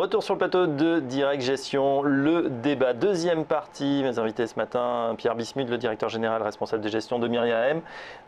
Retour sur le plateau de Direct Gestion, le débat. Deuxième partie, mes invités ce matin, Pierre Bismuth, le directeur général responsable des gestions de Myriam,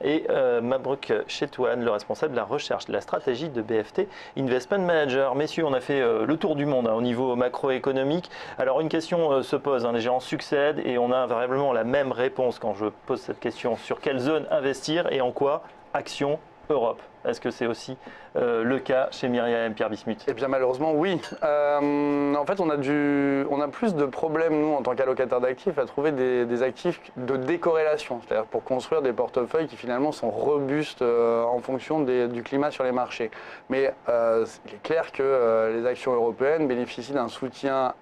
et Mabrouk Chetouane, le responsable de la recherche de la stratégie de BFT Investment Manager. Messieurs, on a fait le tour du monde au niveau macroéconomique. Alors une question se pose, les gérants succèdent et on a invariablement la même réponse quand je pose cette question. Sur quelle zone investir et en quoi? Action Europe. Est-ce que c'est aussi le cas chez Myriam, Pierre Bismuth? Eh bien malheureusement oui. En fait on a plus de problèmes nous en tant qu'allocataires d'actifs à trouver des actifs de décorrélation, c'est-à-dire pour construire des portefeuilles qui finalement sont robustes en fonction du climat sur les marchés. Mais il est clair que les actions européennes bénéficient d'un soutien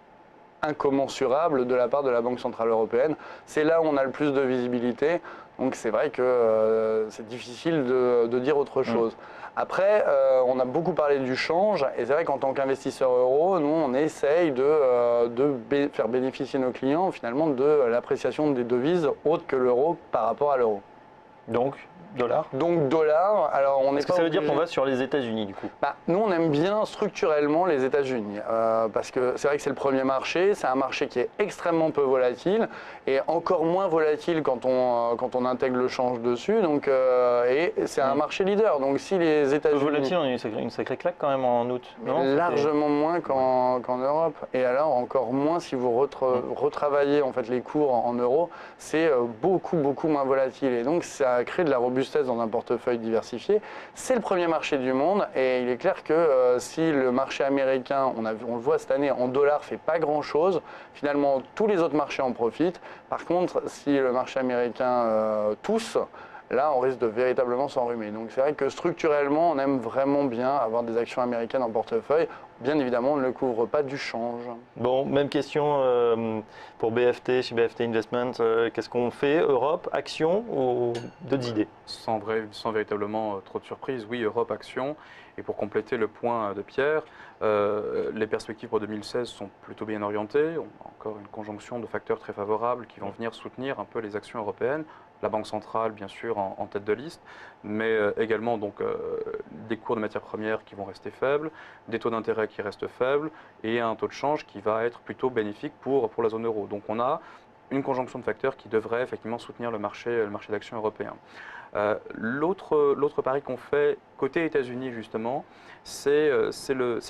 incommensurable de la part de la Banque Centrale Européenne. C'est là où on a le plus de visibilité, donc c'est vrai que c'est difficile de dire autre chose. Après, on a beaucoup parlé du change, et c'est vrai qu'en tant qu'investisseur euro, nous on essaye de faire bénéficier nos clients finalement de l'appréciation des devises autres que l'euro par rapport à l'euro. Donc dollar. Alors on Est-ce que ça veut dire qu'on va sur les États-Unis du coup? Nous on aime bien structurellement les États-Unis parce que c'est vrai que c'est le premier marché, c'est un marché qui est extrêmement peu volatile et encore moins volatile quand on intègre le change dessus. Donc et c'est un marché leader. Donc si les États-Unis peu volatile, on a eu une sacrée claque quand même en août. Non, largement moins qu'en Europe. Et alors encore moins si vous retravaillez en fait les cours en euros, c'est beaucoup moins volatile et donc ça crée de la robustesse dans un portefeuille diversifié. C'est le premier marché du monde et il est clair que si le marché américain, on le voit cette année, en dollars fait pas grand-chose, finalement tous les autres marchés en profitent. Par contre, si le marché américain tousse, là on risque de véritablement s'enrhumer. Donc c'est vrai que structurellement, on aime vraiment bien avoir des actions américaines en portefeuille. Bien évidemment, on ne le couvre pas du change. Bon, même question pour BFT, chez BFT Investment. Qu'est-ce qu'on fait? Europe, action ou d'autres idées? Sans véritablement trop de surprises, oui, Europe, action. Et pour compléter le point de Pierre, les perspectives pour 2016 sont plutôt bien orientées. On a encore une conjonction de facteurs très favorables qui vont venir soutenir un peu les actions européennes. La Banque centrale, bien sûr, en tête de liste, mais également donc, des cours de matières premières qui vont rester faibles, des taux d'intérêt qui restent faibles et un taux de change qui va être plutôt bénéfique pour la zone euro. Donc on a une conjonction de facteurs qui devrait effectivement soutenir le marché d'actions européen. L'autre pari qu'on fait côté États-Unis justement, c'est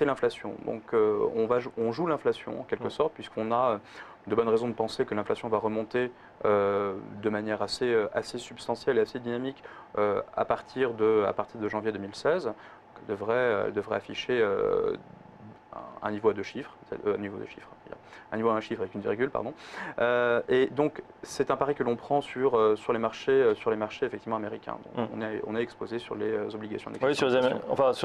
l'inflation. Donc on joue l'inflation en quelque sorte, puisqu'on a de bonnes raisons de penser que l'inflation va remonter de manière assez substantielle et assez dynamique à partir de janvier 2016, devrait afficher un niveau à deux chiffres, un niveau à un chiffre avec une virgule, pardon. Et donc c'est un pari que l'on prend sur les marchés effectivement américains. Donc, on est exposé sur les obligations d'équité. Oui, sur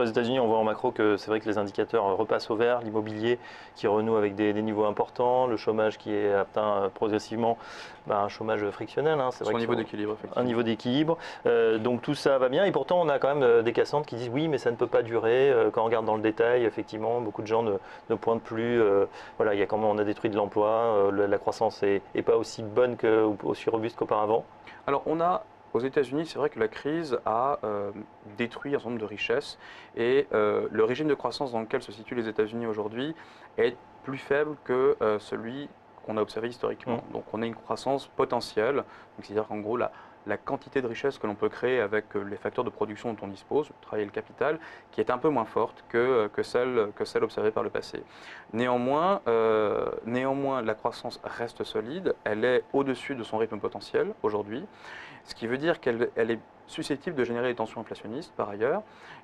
les États-Unis, on voit en macro que c'est vrai que les indicateurs repassent au vert, l'immobilier qui renoue avec des niveaux importants, le chômage qui est atteint progressivement, un chômage frictionnel. C'est vrai un niveau d'équilibre. Un niveau d'équilibre. Donc tout ça va bien et pourtant on a quand même des cassantes qui disent oui mais ça ne peut pas durer. Quand on regarde dans le détail, effectivement, beaucoup de gens ne pointent plus. Voilà, il y a quand même, on a détruit de l'emploi, la croissance n'est pas aussi bonne ou aussi robuste qu'auparavant. Alors on a aux États-Unis, c'est vrai que la crise a détruit un certain nombre de richesses et le régime de croissance dans lequel se situent les États-Unis aujourd'hui est plus faible que celui qu'on a observé historiquement. Donc on a une croissance potentielle, c'est-à-dire qu'en gros la quantité de richesse que l'on peut créer avec les facteurs de production dont on dispose, le travail et le capital, qui est un peu moins forte que celle observée par le passé. Néanmoins, la croissance reste solide, elle est au-dessus de son rythme potentiel aujourd'hui, ce qui veut dire qu'elle est susceptible de générer des tensions inflationnistes par ailleurs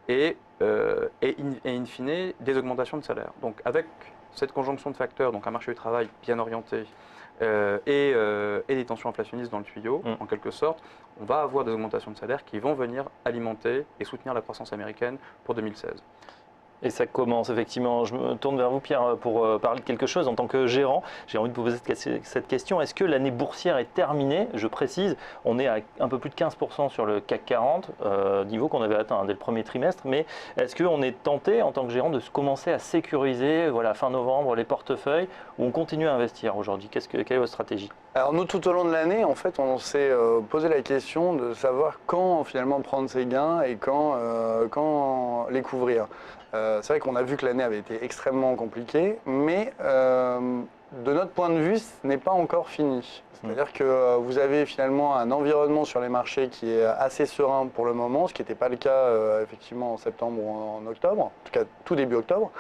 et in fine des augmentations de salaire. Donc avec cette conjonction de facteurs, donc un marché du travail bien orienté, et des tensions inflationnistes dans le tuyau, en quelque sorte, on va avoir des augmentations de salaire qui vont venir alimenter et soutenir la croissance américaine pour 2016. Et ça commence effectivement. Je me tourne vers vous Pierre pour parler de quelque chose en tant que gérant. J'ai envie de vous poser cette question. Est-ce que l'année boursière est terminée? Je précise, on est à un peu plus de 15% sur le CAC 40, niveau qu'on avait atteint dès le premier trimestre. Mais est-ce qu'on est tenté en tant que gérant de commencer à sécuriser fin novembre les portefeuilles ou on continue à investir aujourd'hui? Quelle est votre stratégie? Alors nous, tout au long de l'année, en fait, on s'est posé la question de savoir quand finalement prendre ses gains et quand les couvrir. C'est vrai qu'on a vu que l'année avait été extrêmement compliquée, mais de notre point de vue, ce n'est pas encore fini. C'est-à-dire que vous avez finalement un environnement sur les marchés qui est assez serein pour le moment, ce qui n'était pas le cas effectivement en septembre ou en octobre, en tout cas tout début octobre.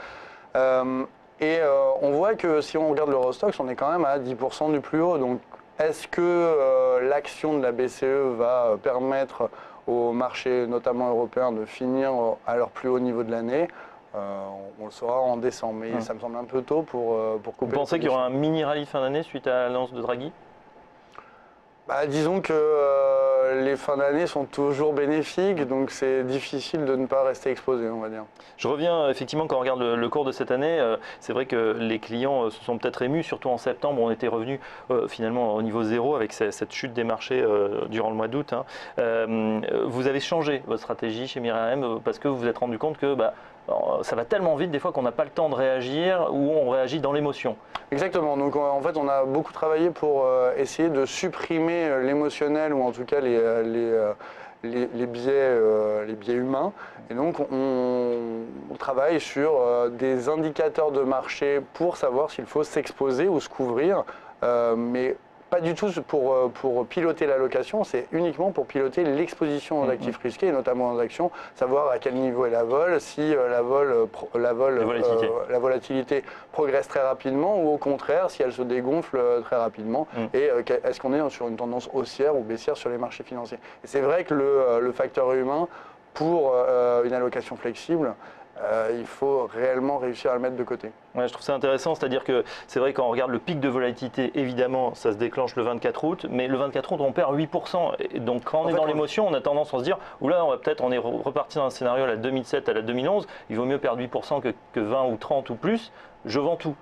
On voit que si on regarde l'Eurostoxx, on est quand même à 10% du plus haut. Donc est-ce que l'action de la BCE va permettre aux marchés, notamment européens, de finir à leur plus haut niveau de l'année? On le saura en décembre, mais ça me semble un peu tôt pour couper. Vous pensez qu'il y aura un mini rallye fin d'année suite à l'annonce de Draghi? Disons que les fins d'année sont toujours bénéfiques, donc c'est difficile de ne pas rester exposé, on va dire. Je reviens effectivement quand on regarde le cours de cette année, c'est vrai que les clients se sont peut-être émus, surtout en septembre, on était revenu finalement au niveau zéro avec cette chute des marchés durant le mois d'août. Vous avez changé votre stratégie chez Miraem parce que vous vous êtes rendu compte que ça va tellement vite des fois qu'on n'a pas le temps de réagir ou on réagit dans l'émotion. Exactement, donc en fait on a beaucoup travaillé pour essayer de supprimer l'émotionnel ou en tout cas les biais humains. Et donc on travaille sur des indicateurs de marché pour savoir s'il faut s'exposer ou se couvrir, mais pas du tout pour piloter l'allocation, c'est uniquement pour piloter l'exposition aux actifs risqués, et notamment aux actions, savoir à quel niveau est la vol, si la volatilité progresse très rapidement ou au contraire si elle se dégonfle très rapidement, et est-ce qu'on est sur une tendance haussière ou baissière sur les marchés financiers. Et c'est vrai que le facteur humain pour une allocation flexible, il faut réellement réussir à le mettre de côté. Ouais, je trouve ça intéressant, c'est-à-dire que c'est vrai quand on regarde le pic de volatilité, évidemment, ça se déclenche le 24 août, mais le 24 août, on perd 8%. Et donc quand on est dans l'émotion, on a tendance à se dire, oula, on est reparti dans un scénario à la 2007, à la 2011, il vaut mieux perdre 8% que 20 ou 30 ou plus, je vends tout.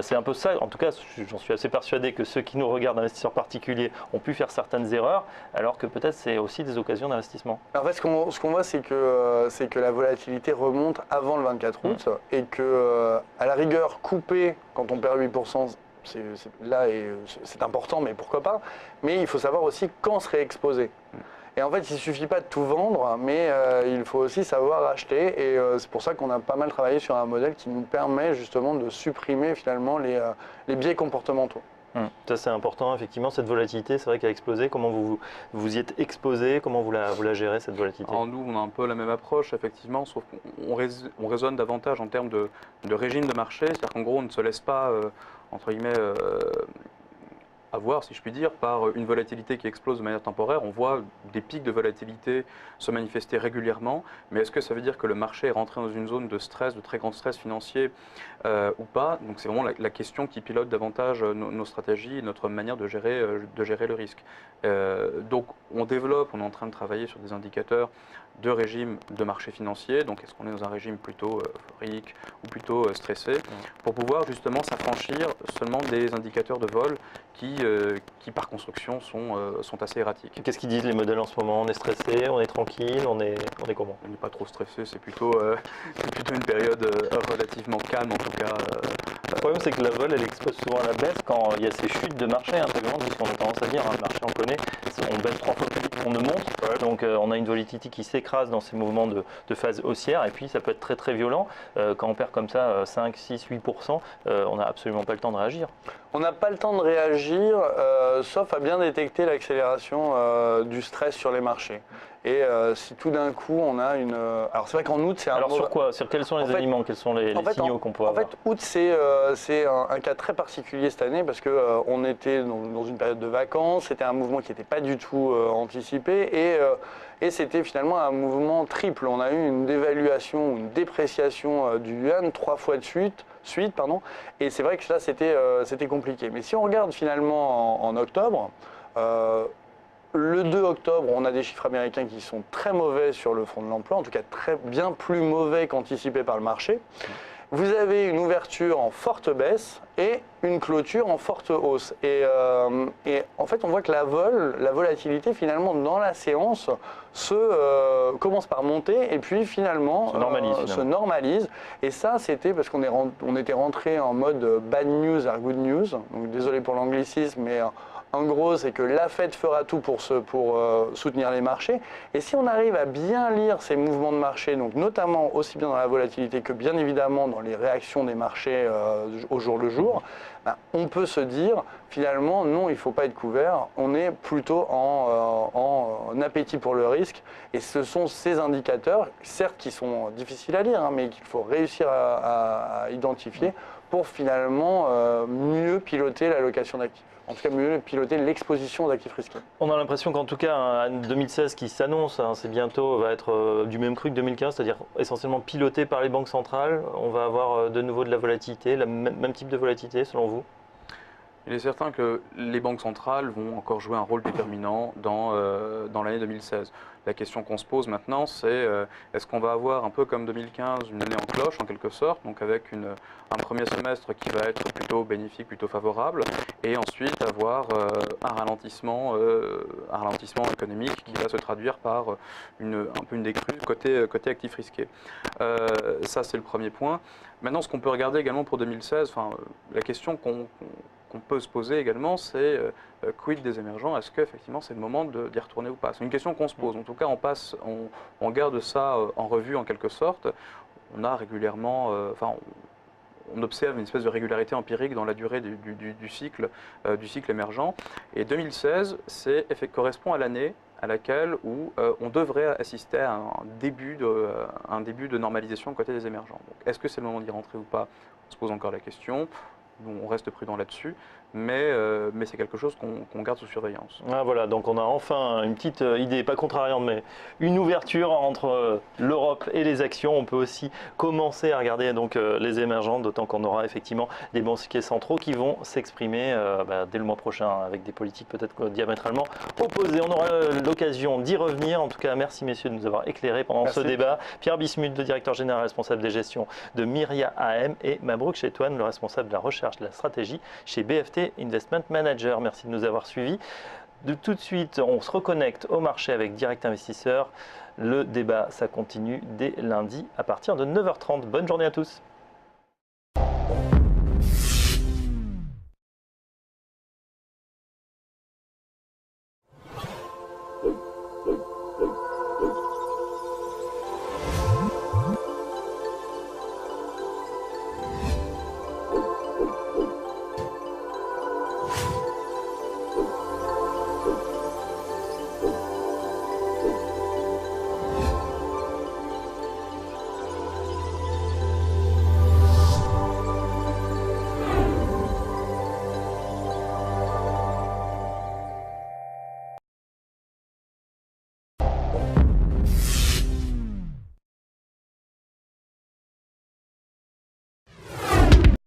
C'est un peu ça, en tout cas j'en suis assez persuadé que ceux qui nous regardent, investisseurs particuliers, ont pu faire certaines erreurs, alors que peut-être c'est aussi des occasions d'investissement. En fait, ce qu'on voit, c'est que la volatilité remonte avant le 24 août et que, à la rigueur, couper quand on perd 8%, c'est important, mais pourquoi pas. Mais il faut savoir aussi quand se réexposer. Et en fait, il ne suffit pas de tout vendre, mais il faut aussi savoir acheter. Et c'est pour ça qu'on a pas mal travaillé sur un modèle qui nous permet justement de supprimer finalement les biais comportementaux. Ça c'est important, effectivement, cette volatilité, c'est vrai qu'elle a explosé. Comment vous y êtes exposé, comment vous la gérez cette volatilité? Alors nous, on a un peu la même approche, effectivement, sauf qu'on raisonne davantage en termes de régime de marché, c'est-à-dire qu'en gros, on ne se laisse pas, entre guillemets, avoir, si je puis dire, par une volatilité qui explose de manière temporaire. On voit des pics de volatilité se manifester régulièrement, mais est-ce que ça veut dire que le marché est rentré dans une zone de stress, de très grand stress financier ou pas? Donc c'est vraiment la question qui pilote davantage nos stratégies et notre manière de gérer le risque. Donc on est en train de travailler sur des indicateurs de régime de marché financier, donc est-ce qu'on est dans un régime plutôt euphorique ou plutôt stressé, pour pouvoir justement s'affranchir seulement des indicateurs de vol qui par construction sont assez erratiques. Qu'est-ce qu'ils disent les modèles en ce moment? On est stressé, on est tranquille, on est comment? On n'est pas trop stressé, c'est plutôt une période relativement calme en tout cas. Le problème c'est que la vol elle expose souvent à la baisse quand il y a ces chutes de marché très violentes, puisqu'on a tendance à dire, le marché on connaît, on baisse 3 fois plus vite qu'on ne monte, donc on a une volatilité qui s'écrase dans ces mouvements de phase haussière, et puis ça peut être très très violent. Quand on perd comme ça 5, 6, 8%, on n'a absolument pas le temps de réagir. On n'a pas le temps de réagir, sauf à bien détecter l'accélération du stress sur les marchés. Et si tout d'un coup on a une... Alors c'est vrai qu'en août c'est un... Alors sur quoi? Sur quels sont les éléments? Quels sont les signaux qu'on peut avoir? En fait, août c'est un cas très particulier cette année parce qu'on était dans une période de vacances, c'était un mouvement qui n'était pas du tout anticipé et c'était finalement un mouvement triple. On a eu une dévaluation, une dépréciation du yuan 3 fois de suite, et c'est vrai que là c'était compliqué. Mais si on regarde finalement en octobre, le 2 octobre, on a des chiffres américains qui sont très mauvais sur le front de l'emploi, en tout cas bien plus mauvais qu'anticipé par le marché. vous avez une ouverture en forte baisse et une clôture en forte hausse. Et en fait, on voit que la volatilité, finalement, dans la séance, commence par monter et puis finalement se normalise. Et ça, c'était parce qu'on était rentré en mode bad news vers good news. Donc, désolé pour l'anglicisme, mais en gros, c'est que la Fed fera tout pour soutenir les marchés. Et si on arrive à bien lire ces mouvements de marché, donc notamment aussi bien dans la volatilité que bien évidemment dans les réactions des marchés au jour le jour, ben, on peut se dire finalement non, il ne faut pas être couvert. On est plutôt en appétit pour le risque. Et ce sont ces indicateurs, certes qui sont difficiles à lire, hein, mais qu'il faut réussir à identifier pour finalement mieux piloter l'allocation d'actifs. En tout cas, mieux piloter l'exposition d'actifs risqués. On a l'impression qu'en tout cas, 2016 qui s'annonce, hein, c'est bientôt, va être du même cru que 2015, c'est-à-dire essentiellement piloté par les banques centrales. On va avoir de nouveau de la volatilité, le même type de volatilité selon vous? Il est certain que les banques centrales vont encore jouer un rôle déterminant dans l'année 2016. La question qu'on se pose maintenant, c'est est-ce qu'on va avoir un peu comme 2015, une année en cloche en quelque sorte, donc avec un premier semestre qui va être plutôt bénéfique, plutôt favorable, et ensuite avoir un ralentissement économique qui va se traduire par un peu une décrue côté actifs risqués. Ça, c'est le premier point. Maintenant, ce qu'on peut regarder également pour 2016, la question qu'on peut se poser également, c'est quid des émergents? Est-ce qu'effectivement c'est le moment d'y retourner ou pas? C'est une question qu'on se pose. En tout cas, on garde ça en revue en quelque sorte. On a régulièrement, on observe une espèce de régularité empirique dans la durée du cycle émergent. Et 2016, correspond à l'année à laquelle on devrait assister à un début de normalisation côté des émergents. Est-ce que c'est le moment d'y rentrer ou pas? On se pose encore la question. On reste prudent là-dessus, mais c'est quelque chose qu'on garde sous surveillance. Ah, voilà, donc on a enfin une petite idée, pas contrariante, mais une ouverture entre l'Europe et les actions. On peut aussi commencer à regarder donc, les émergents, d'autant qu'on aura effectivement des banquiers centraux qui vont s'exprimer dès le mois prochain avec des politiques peut-être diamétralement opposées. On aura l'occasion d'y revenir. En tout cas, merci messieurs de nous avoir éclairés pendant ce débat. Pierre Bismuth, le directeur général responsable des gestions de Myria AM, et Mabrouk Chetouane, le responsable de la recherche de la stratégie chez BFT Investment Manager. Merci de nous avoir suivis. Tout de suite, on se reconnecte au marché avec Direct Investisseur. Le débat, ça continue dès lundi à partir de 9h30. Bonne journée à tous.